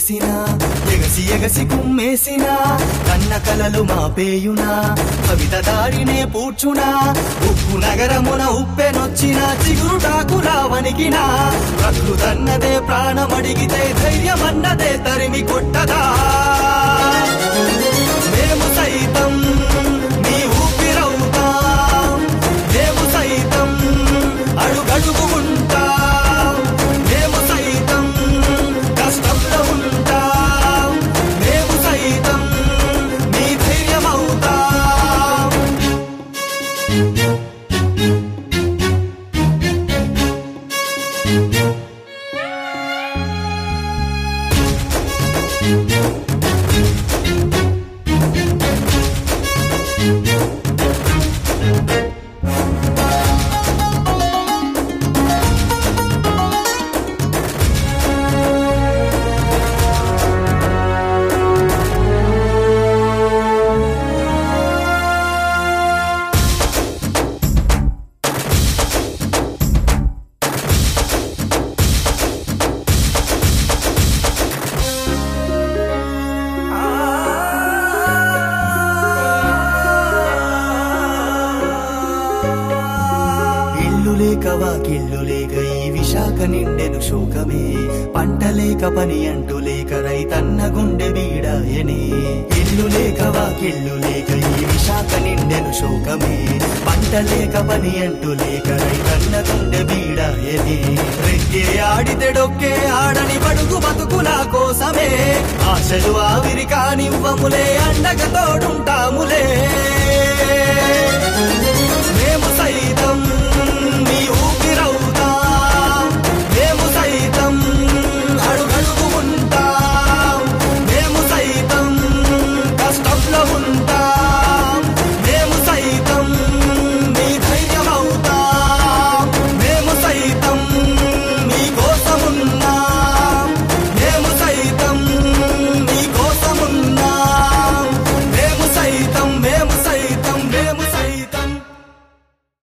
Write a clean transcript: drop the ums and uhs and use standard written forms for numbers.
చేసిన ఎగసి ఎగసి కుమ్మేసిన కన్న కలలు మాపేయునా కవిత దారినే పూడ్చునా ఉప్పు నగరమున ఉప్పెనొచ్చిన చిగురుటాకులా వణికిన ప్రకృతన్నదే ప్రాణమడిగితే ధైర్యమన్నదే తరిమి కొట్టదా మేము సైతం నీ ఊపిరవుతాం మేము సైతం అడుగడుగు ఉంటాం మేము సైతం కష్టంలో ఉంటాం మేము సైతం నీ ధైర్యమవుతాం వాకిళ్ళు లేక ఈ విశాఖ నిండెను శోకమే పంట లేక పని అంటూ లేక రైతన్న గుండె బీడాయనే ఇల్లు లేక వాకిళ్ళు లేక ఈ విశాఖ నిండెను శోకమే పంట లేక పని అంటూ లేక రైతన్న గుండె బీడాయనే రెక్కే ఆడితే డొక్కే ఆడని బడుగు బతుకుల కోసమే ఆశలు ఆవిరి కానివ్వములే అండగా తోడుంటాములే